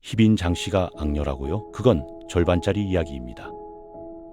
희빈 장씨가 악녀라고요? 그건 절반짜리 이야기입니다.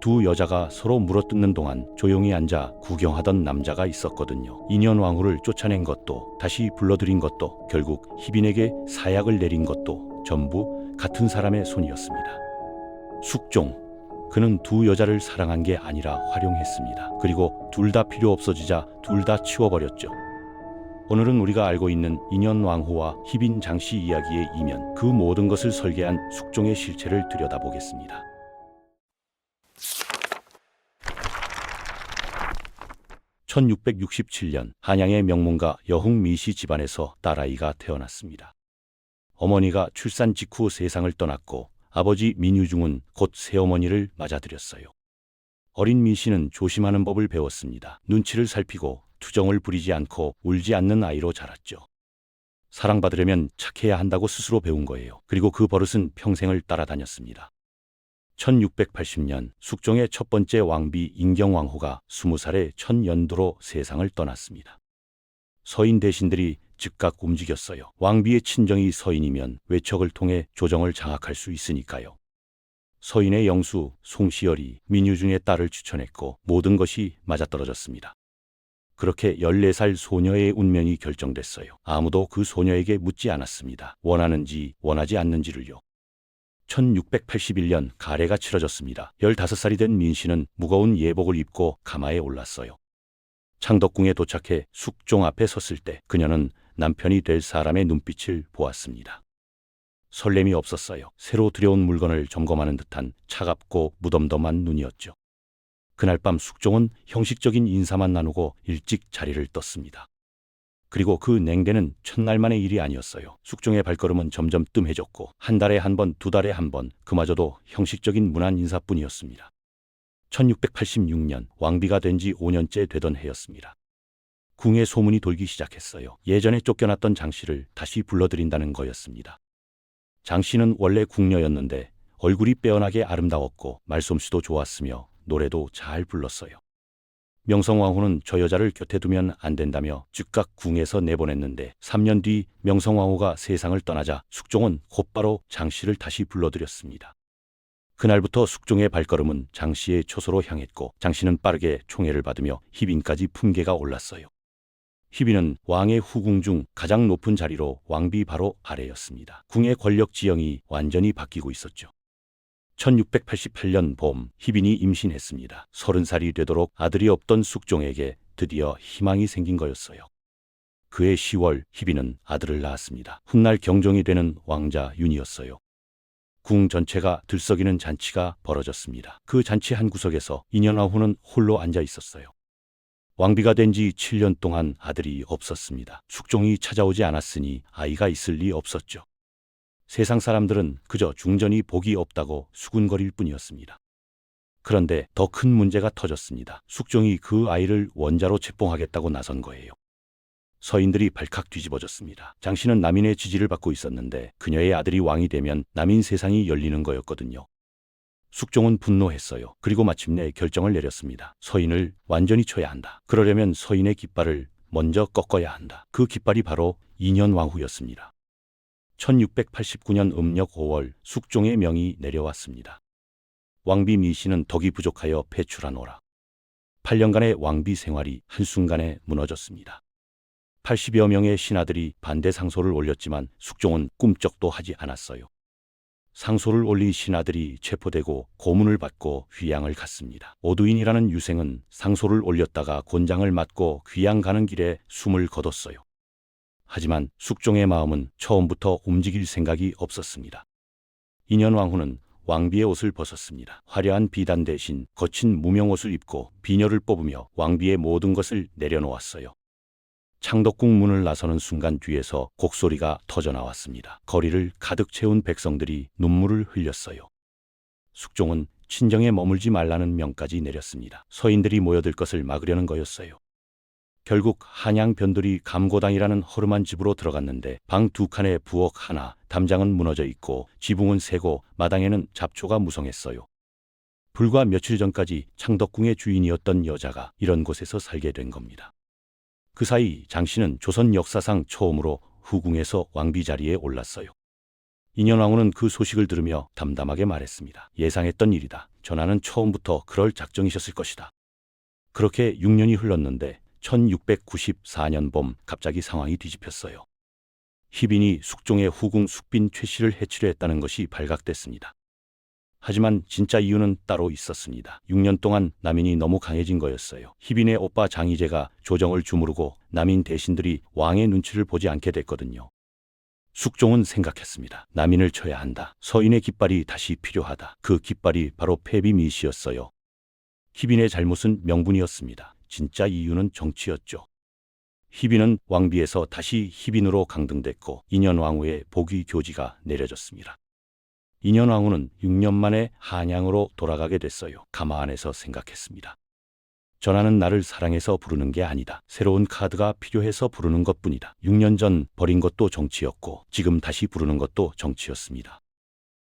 두 여자가 서로 물어뜯는 동안 조용히 앉아 구경하던 남자가 있었거든요. 인현왕후를 쫓아낸 것도 다시 불러들인 것도 결국 희빈에게 사약을 내린 것도 전부 같은 사람의 손이었습니다. 숙종. 그는 두 여자를 사랑한 게 아니라 활용했습니다. 그리고 둘 다 필요 없어지자 둘 다 치워버렸죠. 오늘은 우리가 알고 있는 인현왕후와 희빈 장씨 이야기의 이면, 그 모든 것을 설계한 숙종의 실체를 들여다보겠습니다. 1667년 한양의 명문가 여흥미씨 집안에서 딸아이가 태어났습니다. 어머니가 출산 직후 세상을 떠났고 아버지 민유중은 곧 새어머니를 맞아들였어요. 어린 미씨는 조심하는 법을 배웠습니다. 눈치를 살피고 투정을 부리지 않고 울지 않는 아이로 자랐죠. 사랑받으려면 착해야 한다고 스스로 배운 거예요. 그리고 그 버릇은 평생을 따라다녔습니다. 1680년 숙종의 첫 번째 왕비 인경왕후가 20살의 첫 연도로 세상을 떠났습니다. 서인 대신들이 즉각 움직였어요. 왕비의 친정이 서인이면 외척을 통해 조정을 장악할 수 있으니까요. 서인의 영수 송시열이 민유중의 딸을 추천했고 모든 것이 맞아떨어졌습니다. 그렇게 14살 소녀의 운명이 결정됐어요. 아무도 그 소녀에게 묻지 않았습니다. 원하는지 원하지 않는지를요. 1681년 가례가 치러졌습니다. 15살이 된 민씨는 무거운 예복을 입고 가마에 올랐어요. 창덕궁에 도착해 숙종 앞에 섰을 때 그녀는 남편이 될 사람의 눈빛을 보았습니다. 설렘이 없었어요. 새로 들여온 물건을 점검하는 듯한 차갑고 무덤덤한 눈이었죠. 그날 밤 숙종은 형식적인 인사만 나누고 일찍 자리를 떴습니다. 그리고 그 냉대는 첫날만의 일이 아니었어요. 숙종의 발걸음은 점점 뜸해졌고 한 달에 한 번, 두 달에 한 번, 그마저도 형식적인 문안 인사뿐이었습니다. 1686년 왕비가 된 지 5년째 되던 해였습니다. 궁에 소문이 돌기 시작했어요. 예전에 쫓겨났던 장씨를 다시 불러들인다는 거였습니다. 장씨는 원래 궁녀였는데 얼굴이 빼어나게 아름다웠고 말솜씨도 좋았으며 노래도 잘 불렀어요. 명성왕후는 저 여자를 곁에 두면 안 된다며 즉각 궁에서 내보냈는데 3년 뒤 명성왕후가 세상을 떠나자 숙종은 곧바로 장씨를 다시 불러들였습니다. 그날부터 숙종의 발걸음은 장씨의 초소로 향했고 장씨는 빠르게 총애를 받으며 희빈까지 품계가 올랐어요. 희빈은 왕의 후궁 중 가장 높은 자리로 왕비 바로 아래였습니다. 궁의 권력 지형이 완전히 바뀌고 있었죠. 1688년 봄 희빈이 임신했습니다. 30살이 되도록 아들이 없던 숙종에게 드디어 희망이 생긴 거였어요. 그해 10월 희빈은 아들을 낳았습니다. 훗날 경종이 되는 왕자 윤이었어요. 궁 전체가 들썩이는 잔치가 벌어졌습니다. 그 잔치 한 구석에서 인현왕후는 홀로 앉아 있었어요. 왕비가 된 지 7년 동안 아들이 없었습니다. 숙종이 찾아오지 않았으니 아이가 있을 리 없었죠. 세상 사람들은 그저 중전이 복이 없다고 수군거릴 뿐이었습니다. 그런데 더 큰 문제가 터졌습니다. 숙종이 그 아이를 원자로 책봉하겠다고 나선 거예요. 서인들이 발칵 뒤집어졌습니다. 장씨는 남인의 지지를 받고 있었는데 그녀의 아들이 왕이 되면 남인 세상이 열리는 거였거든요. 숙종은 분노했어요. 그리고 마침내 결정을 내렸습니다. 서인을 완전히 쳐야 한다. 그러려면 서인의 깃발을 먼저 꺾어야 한다. 그 깃발이 바로 인현왕후였습니다. 1689년 음력 5월 숙종의 명이 내려왔습니다. 왕비 미씨는 덕이 부족하여 폐출하노라. 8년간의 왕비 생활이 한순간에 무너졌습니다. 80여 명의 신하들이 반대 상소를 올렸지만 숙종은 꿈쩍도 하지 않았어요. 상소를 올린 신하들이 체포되고 고문을 받고 귀양을 갔습니다. 오두인이라는 유생은 상소를 올렸다가 곤장을 맞고 귀양 가는 길에 숨을 거뒀어요. 하지만 숙종의 마음은 처음부터 움직일 생각이 없었습니다. 인현왕후는 왕비의 옷을 벗었습니다. 화려한 비단 대신 거친 무명옷을 입고 비녀를 뽑으며 왕비의 모든 것을 내려놓았어요. 창덕궁 문을 나서는 순간 뒤에서 곡소리가 터져나왔습니다. 거리를 가득 채운 백성들이 눈물을 흘렸어요. 숙종은 친정에 머물지 말라는 명까지 내렸습니다. 서인들이 모여들 것을 막으려는 거였어요. 결국 한양 변두리 감고당이라는 허름한 집으로 들어갔는데 방 2칸에 부엌 하나, 담장은 무너져 있고 지붕은 새고 마당에는 잡초가 무성했어요. 불과 며칠 전까지 창덕궁의 주인이었던 여자가 이런 곳에서 살게 된 겁니다. 그 사이 장씨는 조선 역사상 처음으로 후궁에서 왕비 자리에 올랐어요. 인현왕후는 그 소식을 들으며 담담하게 말했습니다. 예상했던 일이다. 전하는 처음부터 그럴 작정이셨을 것이다. 그렇게 6년이 흘렀는데 1694년 봄 갑자기 상황이 뒤집혔어요. 희빈이 숙종의 후궁 숙빈 최씨를 해치려 했다는 것이 발각됐습니다. 하지만 진짜 이유는 따로 있었습니다. 6년 동안 남인이 너무 강해진 거였어요. 희빈의 오빠 장희재가 조정을 주무르고 남인 대신들이 왕의 눈치를 보지 않게 됐거든요. 숙종은 생각했습니다. 남인을 쳐야 한다. 서인의 깃발이 다시 필요하다. 그 깃발이 바로 패비미시였어요. 희빈의 잘못은 명분이었습니다. 진짜 이유는 정치였죠. 희빈은 왕비에서 다시 희빈으로 강등됐고 인현왕후의 복위 교지가 내려졌습니다. 인현왕후는 6년 만에 한양으로 돌아가게 됐어요. 가마 안에서 생각했습니다. 전하는 나를 사랑해서 부르는 게 아니다. 새로운 카드가 필요해서 부르는 것뿐이다. 6년 전 버린 것도 정치였고 지금 다시 부르는 것도 정치였습니다.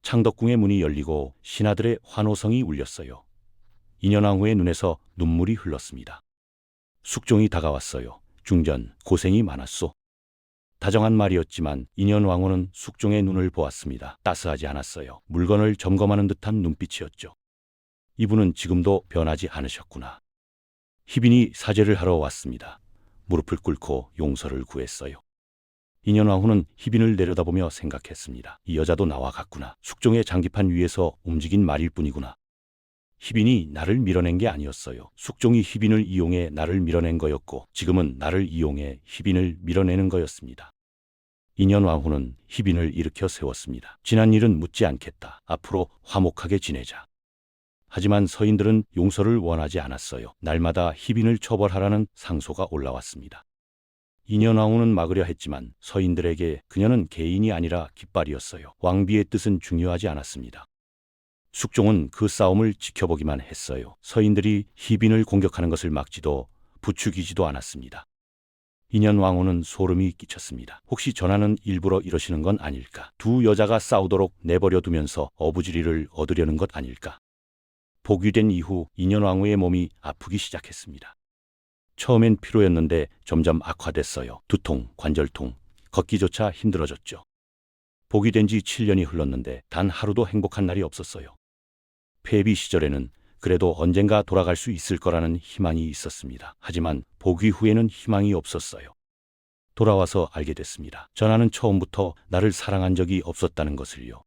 창덕궁의 문이 열리고 신하들의 환호성이 울렸어요. 인현왕후의 눈에서 눈물이 흘렀습니다. 숙종이 다가왔어요. 중전, 고생이 많았소. 다정한 말이었지만 인현왕후는 숙종의 눈을 보았습니다. 따스하지 않았어요. 물건을 점검하는 듯한 눈빛이었죠. 이분은 지금도 변하지 않으셨구나. 희빈이 사죄를 하러 왔습니다. 무릎을 꿇고 용서를 구했어요. 인현왕후는 희빈을 내려다보며 생각했습니다. 이 여자도 나와 같구나. 숙종의 장기판 위에서 움직인 말일 뿐이구나. 희빈이 나를 밀어낸 게 아니었어요. 숙종이 희빈을 이용해 나를 밀어낸 거였고 지금은 나를 이용해 희빈을 밀어내는 거였습니다. 인현왕후는 희빈을 일으켜 세웠습니다. 지난 일은 묻지 않겠다. 앞으로 화목하게 지내자. 하지만 서인들은 용서를 원하지 않았어요. 날마다 희빈을 처벌하라는 상소가 올라왔습니다. 인현왕후는 막으려 했지만 서인들에게 그녀는 개인이 아니라 깃발이었어요. 왕비의 뜻은 중요하지 않았습니다. 숙종은 그 싸움을 지켜보기만 했어요. 서인들이 희빈을 공격하는 것을 막지도 부추기지도 않았습니다. 인현왕후는 소름이 끼쳤습니다. 혹시 전하는 일부러 이러시는 건 아닐까? 두 여자가 싸우도록 내버려 두면서 어부지리를 얻으려는 것 아닐까? 복위된 이후 인현왕후의 몸이 아프기 시작했습니다. 처음엔 피로였는데 점점 악화됐어요. 두통, 관절통, 걷기조차 힘들어졌죠. 복위된 지 7년이 흘렀는데 단 하루도 행복한 날이 없었어요. 폐비 시절에는 그래도 언젠가 돌아갈 수 있을 거라는 희망이 있었습니다. 하지만 복위 후에는 희망이 없었어요. 돌아와서 알게 됐습니다. 전하는 처음부터 나를 사랑한 적이 없었다는 것을요.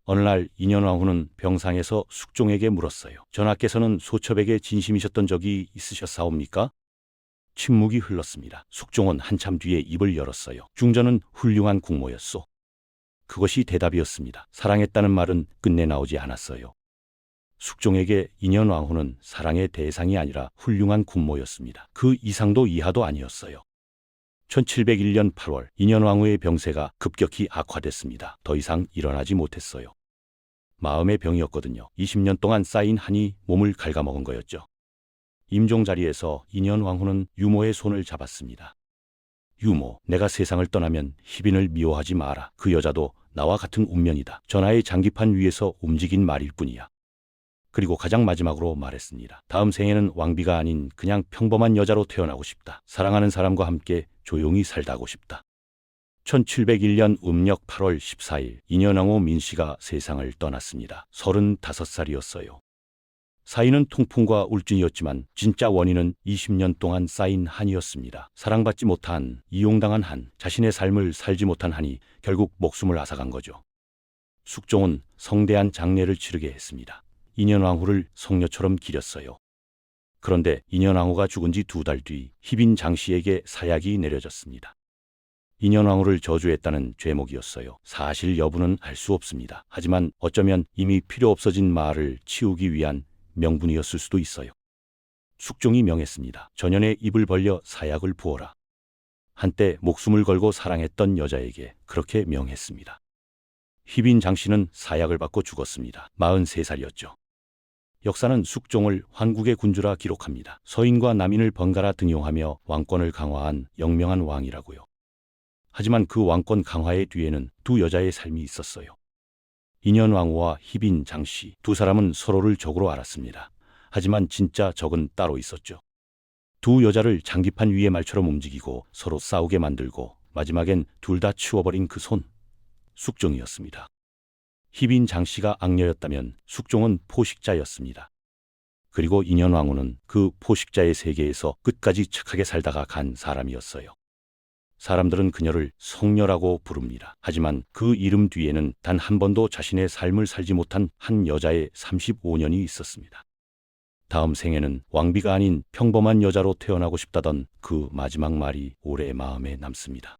어느 날 인현왕후는 병상에서 숙종에게 물었어요. 전하께서는 소첩에게 진심이셨던 적이 있으셨사옵니까? 침묵이 흘렀습니다. 숙종은 한참 뒤에 입을 열었어요. 중전은 훌륭한 국모였소. 그것이 대답이었습니다. 사랑했다는 말은 끝내 나오지 않았어요. 숙종에게 인현왕후는 사랑의 대상이 아니라 훌륭한 국모였습니다. 그 이상도 이하도 아니었어요. 1701년 8월 인현왕후의 병세가 급격히 악화됐습니다. 더 이상 일어나지 못했어요. 마음의 병이었거든요. 20년 동안 쌓인 한이 몸을 갉아먹은 거였죠. 임종 자리에서 인현왕후는 유모의 손을 잡았습니다. 유모, 내가 세상을 떠나면 희빈을 미워하지 마라. 그 여자도 나와 같은 운명이다. 전하의 장기판 위에서 움직인 말일 뿐이야. 그리고 가장 마지막으로 말했습니다. 다음 생에는 왕비가 아닌 그냥 평범한 여자로 태어나고 싶다. 사랑하는 사람과 함께 조용히 살다고 싶다. 1701년 음력 8월 14일 인현왕후 민씨가 세상을 떠났습니다. 35살이었어요. 사인은 통풍과 울진이었지만 진짜 원인은 20년 동안 쌓인 한이었습니다. 사랑받지 못한, 이용당한 한, 자신의 삶을 살지 못한 한이 결국 목숨을 앗아간 거죠. 숙종은 성대한 장례를 치르게 했습니다. 인현왕후를 성녀처럼 기렸어요. 그런데 인현왕후가 죽은 지 2달 뒤 희빈 장씨에게 사약이 내려졌습니다. 인현왕후를 저주했다는 죄목이었어요. 사실 여부는 알 수 없습니다. 하지만 어쩌면 이미 필요 없어진 말을 치우기 위한 명분이었을 수도 있어요. 숙종이 명했습니다. 전연의 입을 벌려 사약을 부어라. 한때 목숨을 걸고 사랑했던 여자에게 그렇게 명했습니다. 희빈 장씨는 사약을 받고 죽었습니다. 43살이었죠. 역사는 숙종을 환국의 군주라 기록합니다. 서인과 남인을 번갈아 등용하며 왕권을 강화한 영명한 왕이라고요. 하지만 그 왕권 강화의 뒤에는 두 여자의 삶이 있었어요. 인현왕후와 희빈 장씨 두 사람은 서로를 적으로 알았습니다. 하지만 진짜 적은 따로 있었죠. 두 여자를 장기판 위의 말처럼 움직이고 서로 싸우게 만들고 마지막엔 둘 다 치워버린 그 손. 숙종이었습니다. 희빈 장씨가 악녀였다면 숙종은 포식자였습니다. 그리고 인현왕후는 그 포식자의 세계에서 끝까지 착하게 살다가 간 사람이었어요. 사람들은 그녀를 성녀라고 부릅니다. 하지만 그 이름 뒤에는 단 한 번도 자신의 삶을 살지 못한 한 여자의 35년이 있었습니다. 다음 생에는 왕비가 아닌 평범한 여자로 태어나고 싶다던 그 마지막 말이 오래 마음에 남습니다.